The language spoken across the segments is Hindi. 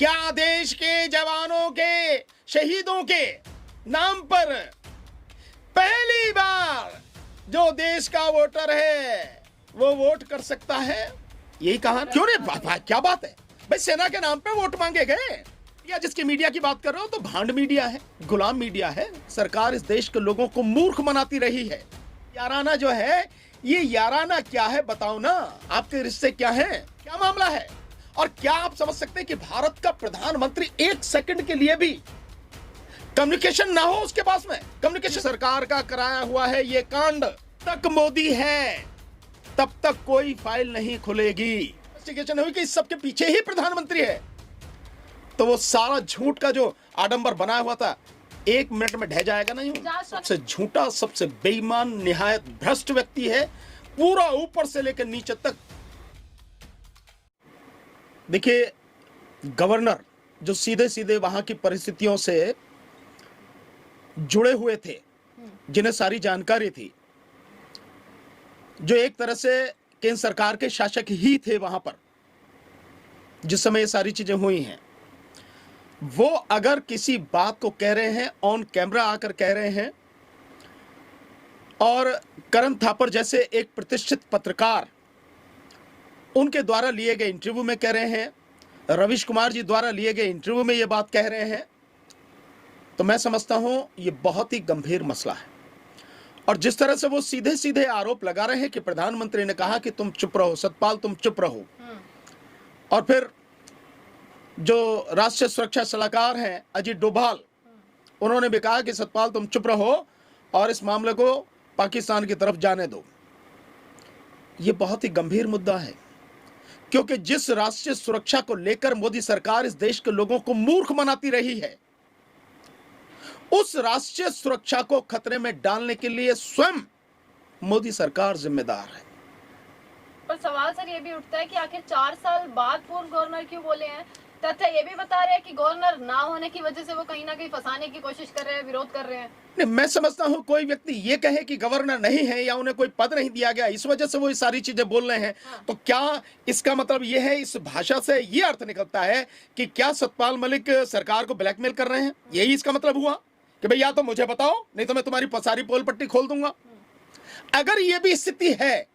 क्या देश के जवानों के, शहीदों के नाम पर पहली बार जो देश का वोटर है वो वोट कर सकता है? यही कहा क्यों नहीं? क्या बात है भाई, सेना के नाम पे वोट मांगे गए। या जिसकी मीडिया की बात कर रहे हो तो भांड मीडिया है, गुलाम मीडिया है। सरकार इस देश के लोगों को मूर्ख बनाती रही है। याराना जो है, ये याराना क्या है बताओ ना। आपके रिश्ते क्या हैं, क्या मामला है? और क्या आप समझ सकते हैं कि भारत का प्रधानमंत्री एक सेकंड के लिए भी कम्युनिकेशन ना हो उसके पास में? कम्युनिकेशन सरकार का कराया हुआ है ये कांड। तक मोदी है तब तक कोई फाइल नहीं खुलेगी। इन्वेस्टिगेशन हुई कि इस सब के पीछे ही प्रधानमंत्री है, तो वो सारा झूठ का जो आडंबर बनाया हुआ था 1 मिनट में ढह जाएगा नहीं। सबसे झूठा, सबसे बेईमान, निहायत भ्रष्ट व्यक्ति है, पूरा ऊपर से लेकर नीचे तक। देखिए, गवर्नर जो सीधे सीधे वहां की परिस्थितियों से जुड़े हुए थे, जिन्हें सारी जानकारी थी, जो एक तरह से केंद्र सरकार के शासक ही थे वहां पर जिस समय ये सारी चीजें हुई हैं, वो अगर किसी बात को कह रहे हैं, ऑन कैमरा आकर कह रहे हैं, और करण थापर जैसे एक प्रतिष्ठित पत्रकार उनके द्वारा लिए गए इंटरव्यू में कह रहे हैं, रवीश कुमार जी द्वारा लिए गए इंटरव्यू में ये बात कह रहे हैं, तो मैं समझता हूं ये बहुत ही गंभीर मसला है। और जिस तरह से वो सीधे सीधे आरोप लगा रहे हैं कि प्रधानमंत्री ने कहा कि तुम चुप रहो, सतपाल तुम चुप रहो, और फिर जो राष्ट्रीय सुरक्षा सलाहकार हैं अजीत डोभाल, उन्होंने भी कहा कि सतपाल तुम चुप रहो और इस मामले को पाकिस्तान की तरफ जाने दो। ये बहुत ही गंभीर मुद्दा है, क्योंकि जिस राष्ट्रीय सुरक्षा को लेकर मोदी सरकार इस देश के लोगों को मूर्ख बनाती रही है, उस राष्ट्रीय सुरक्षा को खतरे में डालने के लिए स्वयं मोदी सरकार जिम्मेदार है। पर सवाल सर ये भी उठता है कि आखिर 4 साल बाद पूर्व गवर्नर क्यों बोले हैं? तथ्य ये भी बता रहे हैं कि गवर्नर ना होने की वजह से वो कहीं ना कहीं फंसाने की कोशिश कर रहे हैं, विरोध कर रहे हैं। नहीं, मैं समझता हूं कोई व्यक्ति ये कहे कि गवर्नर नहीं है या उन्हें कोई पद नहीं दिया गया, इस वजह से वो ये सारी चीजें बोल रहे हैं। तो क्या इसका मतलब ये है, इस भाषा से ये अर्थ निकलता है कि क्या सतपाल मलिक सरकार को ब्लैकमेल कर रहे हैं? यही इसका मतलब हुआ कि भाई या तो मुझे बताओ, नहीं तो मैं तुम्हारी सारी पोल पट्टी खोल दूंगा। अगर ये भी स्थिति है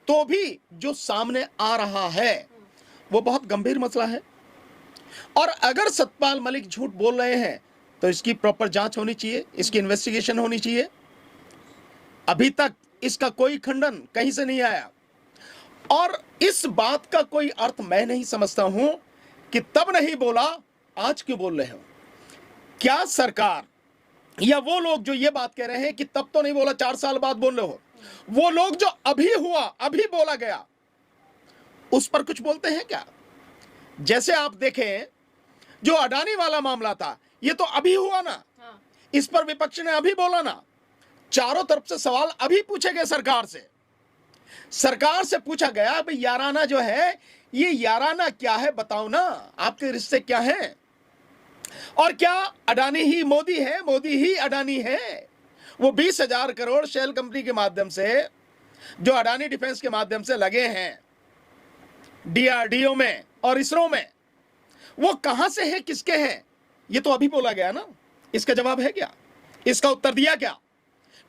तो भी जो सामने आ रहा है वो बहुत गंभीर मसला है। और अगर सतपाल मलिक झूठ बोल रहे हैं तो इसकी प्रॉपर जांच होनी चाहिए, इसकी इन्वेस्टिगेशन होनी चाहिए। अभी तक इसका कोई खंडन कहीं से नहीं आया, और इस बात का कोई अर्थ मैं नहीं समझता हूं कि तब नहीं बोला, आज क्यों बोल रहे हो? क्या सरकार या वो लोग जो ये बात कह रहे हैं कि तब तो नहीं बोला, 4 साल बाद बोल रहे हो, वो लोग जो अभी हुआ, अभी बोला गया, उस पर कुछ बोलते हैं क्या? जैसे आप देखें, जो अडानी वाला मामला था, ये तो अभी हुआ ना, इस पर विपक्ष ने अभी बोला ना, चारों तरफ से सवाल अभी पूछे गए सरकार से पूछा गया भाई याराना जो है, ये याराना क्या है बताओ ना, आपके रिश्ते क्या हैं? और क्या अडानी ही मोदी है, मोदी ही अडानी है? वो 20,000 करोड़ शेल कंपनी के माध्यम से, जो अडानी डिफेंस के माध्यम से लगे हैं डीआरडीओ में और इसरो में, वो कहां से है, किसके हैं? ये तो अभी बोला गया ना। इसका जवाब है क्या? इसका उत्तर दिया क्या?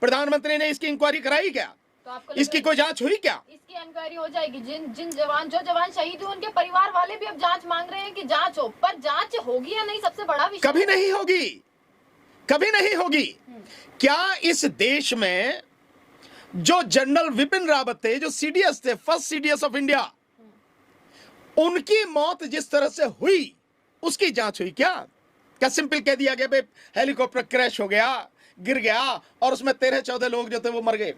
प्रधानमंत्री ने इसकी इंक्वायरी कराई क्या? तो इसकी कोई जांच हुई क्या? इसकी इंक्वायरी हो जाएगी। जो जवान शहीद हुए उनके परिवार वाले भी अब जांच मांग रहे हैं कि जांच हो, पर जांच होगी या नहीं, सबसे बड़ा विषय। कभी नहीं होगी, कभी नहीं होगी। क्या इस देश में जो जनरल विपिन रावत थे, जो सीडीएस थे, फर्स्ट सीडीएस ऑफ इंडिया, उनकी मौत जिस तरह से हुई उसकी जांच हुई क्या? क्या सिंपल कह दिया गया भाई हेलीकॉप्टर क्रैश हो गया, गिर गया और उसमें 13-14 लोग जो थे वो मर गए,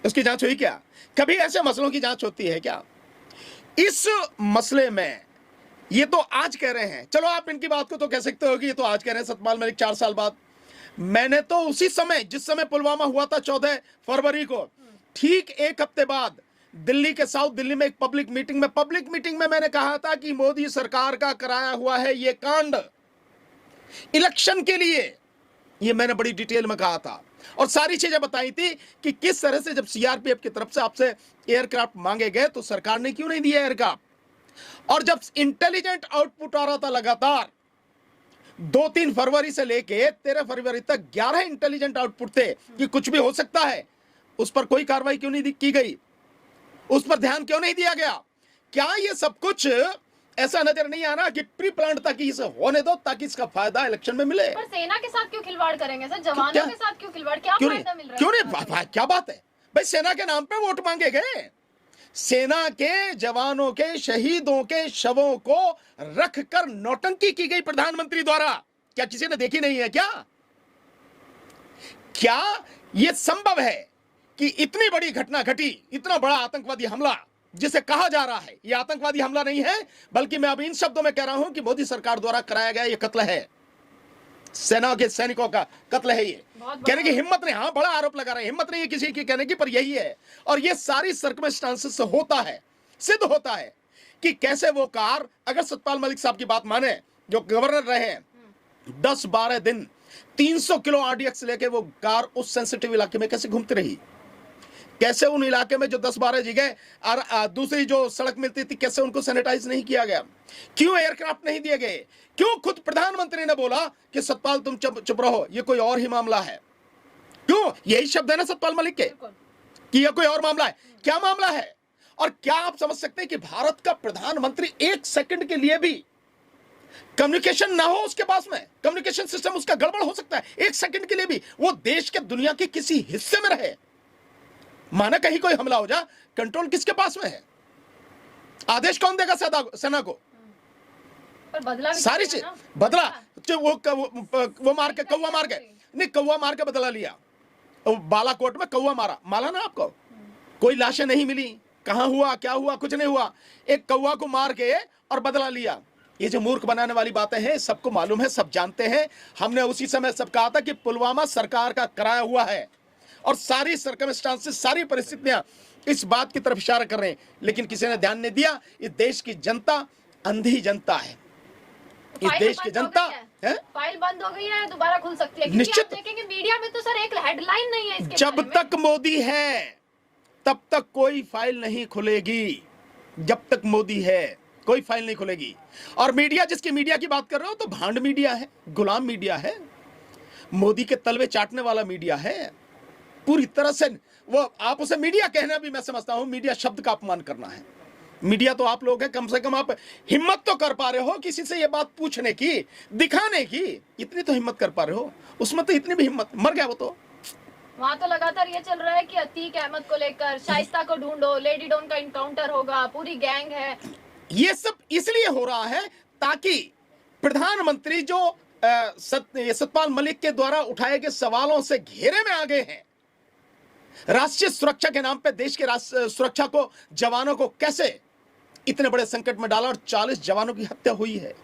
उसकी जांच हुई क्या? कभी ऐसे मसलों की जांच होती है क्या? इस मसले में ये तो आज कह रहे हैं, चलो आप इनकी बात को तो कह सकते हो कि ये तो आज कह रहे हैं सतपाल मलिक 4 साल बाद। मैंने तो उसी समय, जिस समय पुलवामा हुआ था 14 फरवरी को, ठीक 1 हफ्ते बाद दिल्ली के साउथ दिल्ली में एक पब्लिक मीटिंग में मैंने कहा था कि मोदी सरकार का कराया हुआ है ये कांड इलेक्शन के लिए। ये मैंने बड़ी डिटेल में कहा था और सारी चीजें बताई थी कि किस तरह से जब सीआरपीएफ की तरफ से आपसे एयरक्राफ्ट मांगे गए तो सरकार ने क्यों नहीं दिया एयरक्राफ्ट, और जब इंटेलिजेंट आउटपुट आ रहा था लगातार 2-3 फरवरी से लेके 13 फरवरी तक 11 इंटेलिजेंट आउटपुट थे कि कुछ भी हो सकता है। उस पर कोई कार्रवाई क्यों नहीं की गई? उस पर ध्यान क्यों नहीं दिया गया? क्या ये सब कुछ ऐसा नजर नहीं आ रहा कि प्री प्लान ताकि इसे होने दो, ताकि इसका फायदा इलेक्शन में मिले? पर सेना के साथ क्यों खिलवाड़ करेंगे सर? जवानों क्या? के साथ क्यों खिलवाड़? क्या क्यों फायदा नहीं? मिल रहा है? क्यों नहीं? क्या बात है भाई? सेना के नाम पे वोट मांगे गए। सेना के जवानों के, शहीदों के शवों को रखकर नौटंकी की गई प्रधानमंत्री द्वारा। क्या किसी ने देखी नहीं है क्या? क्या यह संभव है कि इतनी बड़ी घटना घटी, इतना बड़ा आतंकवादी हमला जिसे कहा जा रहा है, यह आतंकवादी हमला नहीं है, बल्कि मैं अब इन शब्दों में कह रहा हूं कि मोदी सरकार द्वारा कराया गया यह कत्ल है, सेना के सैनिकों का कत्ल है। ये कहने की हिम्मत नहीं, हाँ बड़ा आरोप लगा रहे हैं, हिम्मत नहीं है किसी की कहने की, पर यही है। और ये सारी सर्कमस्टांसेस से होता है, सिद्ध होता है कि कैसे वो कार, अगर सतपाल मलिक साहब की बात माने जो गवर्नर रहे हैं, 10-12 दिन 300 किलो आरडीएक्स लेके वो कार उस सेंसिटिव इलाके में कैसे घूमती रही? कैसे उन इलाके में जो 10-12 जगह और दूसरी जो सड़क मिलती थी, कैसे उनको सैनिटाइज नहीं किया गया? क्यों एयरक्राफ्ट नहीं दिए गए? क्यों खुद प्रधानमंत्री ने बोला कि सतपाल तुम चुप रहो, ये कोई और ही मामला है? क्यों? यही शब्द है ना सतपाल मलिक के कि यह कोई और मामला है। क्या मामला है? और क्या आप समझ सकते हैं कि भारत का प्रधानमंत्री 1 सेकंड के लिए भी कम्युनिकेशन ना हो उसके पास में, कम्युनिकेशन सिस्टम उसका गड़बड़ हो सकता है, 1 सेकंड के लिए भी वो देश के दुनिया के किसी हिस्से में रहे, माना कहीं कोई हमला हो जा, कंट्रोल किसके पास में है? आदेश कौन देगा सेना को? पर बदला भी सारी तो चीज है ना? बदला, वो मार के, कौवा मार के, नहीं कौवा मार के बदला लिया। बालाकोट में कौवा मारा, माला ना आपको? कोई लाशें नहीं मिली, कहां हुआ, क्या हुआ, कुछ नहीं हुआ, एक कौवा को मार के और बदला लिया। ये जो मूर्ख बनाने वाली बातें हैं, सबको मालूम है, सब जानते हैं। हमने उसी समय सब कहा था कि पुलवामा सरकार का कराया हुआ है, और सारी सर्कमस्टांसेस, सारी परिस्थितियां इस बात की तरफ इशारा कर रहे हैं, लेकिन किसी ने ध्यान नहीं दिया। इस देश की जनता अंधी जनता है। इस देश की जनता है, फाइल बंद हो गई है, दोबारा खुल सकती है। निश्चित। आप देखेंगे मीडिया में तो सर एक हेडलाइन नहीं है इसके जब बारे में। तक मोदी है तब तक कोई फाइल नहीं खुलेगी। जब तक मोदी है कोई फाइल नहीं खुलेगी। और मीडिया, जिसकी मीडिया की बात कर रहे हो, तो भांड मीडिया है, गुलाम मीडिया है, मोदी के तलवे चाटने वाला मीडिया है पूरी तरह से। वो आप उसे मीडिया कहना भी मैं समझता हूं मीडिया शब्द का अपमान करना है। मीडिया तो आप लोग हैं, कम से कम आप हिम्मत तो कर पा रहे हो किसी से ये बात पूछने की, दिखाने की, इतनी तो हिम्मत कर पा रहे हो। उसमें तो इतनी भी हिम्मत, मर गया वो तो। वहाँ तो लगातार ये चल रहा है कि अतीक अहमद को लेकर शाइस्ता को ढूंढो, लेडी डॉन का इनकाउंटर होगा, पूरी गैंग है। ये सब इसलिए हो रहा है ताकि प्रधानमंत्री जो सतपाल मलिक के द्वारा उठाए गए सवालों से घेरे में आ गए हैं, राष्ट्रीय सुरक्षा के नाम पे देश के सुरक्षा को, जवानों को कैसे इतने बड़े संकट में डाला, और 40 जवानों की हत्या हुई है।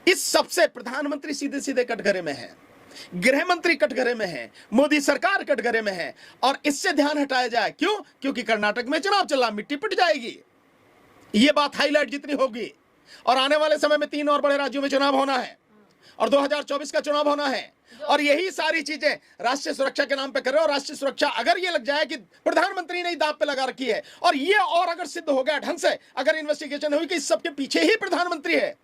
इस सबसे प्रधानमंत्री सीधे सीधे कटघरे में है, गृह मंत्री कटघरे में है, मोदी सरकार कटघरे में है। और इससे ध्यान हटाया जाए, क्यों? क्योंकि कर्नाटक में चुनाव चल रहा, मिट्टी पिट जाएगी। यह बात हाईलाइट जितनी होगी, और आने वाले समय में 3 और बड़े राज्यों में चुनाव होना है, और 2024 का चुनाव होना है, और यही सारी चीजें राष्ट्रीय सुरक्षा के नाम पे कर रहे हो। राष्ट्रीय सुरक्षा अगर ये लग जाए कि प्रधानमंत्री ने ही दांव पे लगा रखी है, और ये और अगर सिद्ध हो गया ढंग से, अगर इन्वेस्टिगेशन हुई कि इस सब के पीछे ही प्रधानमंत्री है,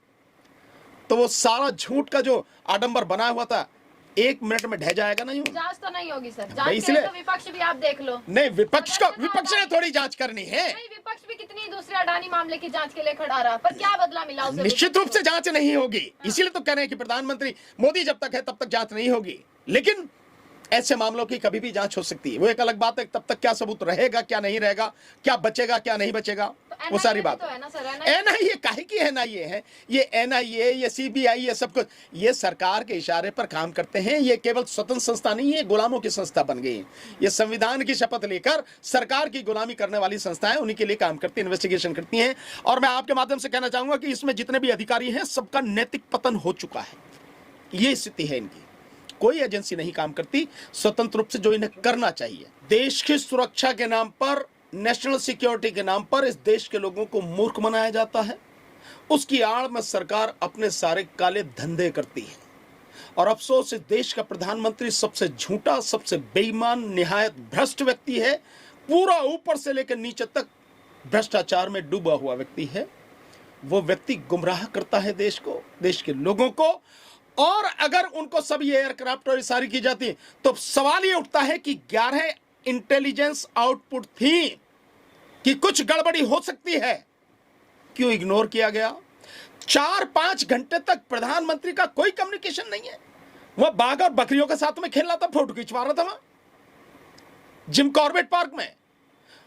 तो वो सारा झूठ का जो आडंबर बना हुआ था 1 मिनट में ढह जाएगा। नहीं जांच तो नहीं होगी सर, जांच इसलिए तो विपक्ष भी आप देख लो। नहीं, विपक्ष ने थोड़ी जांच करनी है। नहीं, विपक्ष भी कितनी दूसरे अडानी मामले की जांच के लिए खड़ा रहा, पर क्या बदला मिला उसे? निश्चित रूप से जांच नहीं होगी, इसीलिए तो कह रहे हैं कि प्रधानमंत्री मोदी जब तक है तब तक जांच नहीं होगी। लेकिन ऐसे मामलों की कभी भी जांच हो सकती है, वो एक अलग बात है। तब तक क्या सबूत रहेगा, क्या नहीं रहेगा, क्या बचेगा, क्या नहीं बचेगा, वो सारी बात तो है ना सर। एनआईए काहे की एनआईए है? ये एनआईए, ये सीबीआई, ये सब कुछ ये सरकार के इशारे पर काम करते हैं। ये केवल स्वतंत्र संस्था नहीं है, गुलामों की संस्था बन गई। ये संविधान की शपथ लेकर सरकार की गुलामी करने वाली संस्थाएं उन्हीं के लिए काम करती, इन्वेस्टिगेशन करती हैं। और मैं आपके माध्यम से कहना चाहूंगा कि इसमें जितने भी अधिकारी हैं, सबका नैतिक पतन हो चुका है। ये स्थिति है इनकी, कोई एजेंसी नहीं काम करती स्वतंत्र रूप से जो इन्हें करना चाहिए। देश की सुरक्षा के नाम पर, नेशनल सिक्योरिटी के नाम पर इस देश के लोगों को मूर्ख बनाया जाता है। उसकी आड़ में सरकार अपने सारे काले धंधे करती है। और अफसोस, इस देश का प्रधानमंत्री सबसे झूठा, सबसे बेईमान, निहायत भ्रष्ट व्यक्ति है। पूरा ऊपर से लेकर नीचे तक भ्रष्टाचार में डूबा हुआ व्यक्ति है। वो व्यक्ति गुमराह करता है देश को, देश के लोगों को। और अगर उनको सब ये एयरक्राफ्ट और सारी की जाती तो सवाल ये उठता है कि 11 इंटेलिजेंस आउटपुट थी कि कुछ गड़बड़ी हो सकती है, क्यों इग्नोर किया गया? 4-5 घंटे तक प्रधानमंत्री का कोई कम्युनिकेशन नहीं है। वह बाघ और बकरियों के साथ में खेल रहा था, फोटो खिंचवा रहा था वहां जिम कॉर्बेट पार्क में।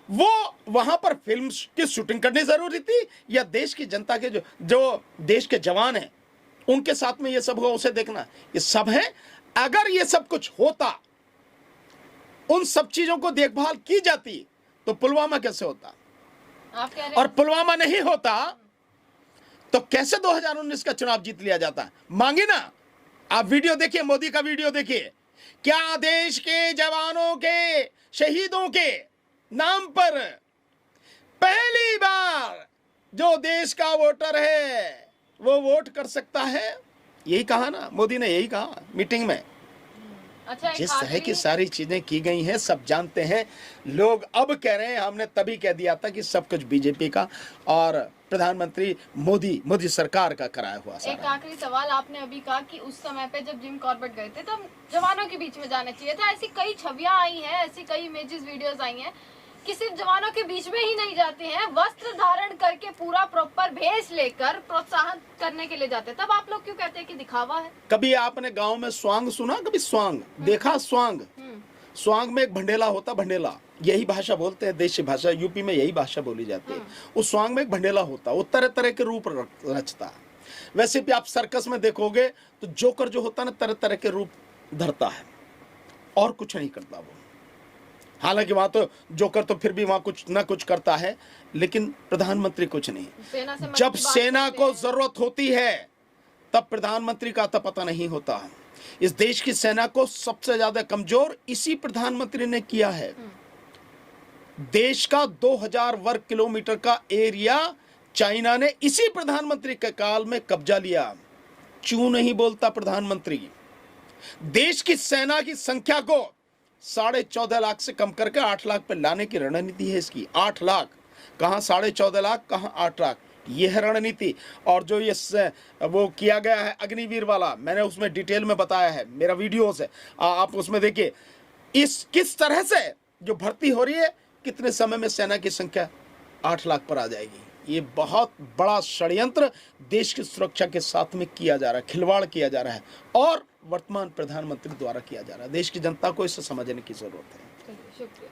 वो वहां पर फिल्म की शूटिंग करनी जरूरी थी या देश की जनता के जो देश के जवान हैं उनके साथ में ये सब हुआ उसे देखना? ये सब है। अगर ये सब कुछ होता, उन सब चीजों को देखभाल की जाती तो पुलवामा कैसे होता? आप कह रहे और पुलवामा नहीं होता तो कैसे 2019 का चुनाव जीत लिया जाता? मांगे ना। आप वीडियो देखिए, मोदी का वीडियो देखिए। क्या देश के जवानों के, शहीदों के नाम पर पहली बार जो देश का वोटर है वो वोट कर सकता है? यही कहा ना मोदी ने, यही कहा मीटिंग में। अच्छा, जिस तरह की सारी चीजें की गई हैं सब जानते हैं लोग। अब कह रहे हैं हमने तभी कह दिया था कि सब कुछ बीजेपी का और प्रधानमंत्री मोदी सरकार का कराया हुआ एक सारा। आखिरी सवाल, आपने अभी कहा कि उस समय पे जब जिम कॉर्बेट गए थे तब जवानों के बीच में जाना चाहिए था। ऐसी कई छवियां आई हैं, ऐसी कई इमेजेस वीडियोस आई हैं कि सिर्फ जवानों के बीच में ही नहीं जाते हैं, वस्त्र धारण करके पूरा प्रॉपर भेष लेकर प्रोत्साहन करने के लिए जाते हैं। तब आप लोग क्यों कहते हैं कि दिखावा है? कभी आपने गांव में स्वांग सुना? कभी स्वांग देखा? स्वांग, स्वांग में एक भंडेला होता, भंडेला यही भाषा बोलते हैं, देशी भाषा, यूपी में यही भाषा बोली जाती है। उस स्वांग में एक भंडेला होता, वो तरह तरह के रूप रचता है। वैसे भी आप सर्कस में देखोगे तो जोकर जो होता है ना, तरह तरह के रूप धरता है और कुछ नहीं करता वो। हालांकि वहां तो जोकर तो फिर भी वहां कुछ ना कुछ करता है, लेकिन प्रधानमंत्री कुछ नहीं। जब सेना को जरूरत होती है तब प्रधानमंत्री का तो पता नहीं होता। इस देश की सेना को सबसे ज्यादा कमजोर इसी प्रधानमंत्री ने किया है। देश का 2000 वर्ग किलोमीटर का एरिया चाइना ने इसी प्रधानमंत्री के काल में कब्जा लिया। क्यों नहीं बोलता प्रधानमंत्री? देश की सेना की संख्या को 14.5 लाख से कम करके 8 लाख पर लाने की रणनीति है इसकी। 8 लाख कहां 14.5 लाख, कहां 8 लाख, ये है रणनीति। और जो ये वो किया गया है अग्निवीर वाला, मैंने उसमें डिटेल में बताया है, मेरा वीडियो है, आप उसमें देखिए इस किस तरह से जो भर्ती हो रही है, कितने समय में सेना की संख्या 8 लाख पर आ जाएगी। ये बहुत बड़ा षड्यंत्र देश की सुरक्षा के साथ में किया जा रहा है, खिलवाड़ किया जा रहा है और वर्तमान प्रधानमंत्री द्वारा किया जा रहा है। देश की जनता को इसे समझने की जरूरत है। शुक्रिया।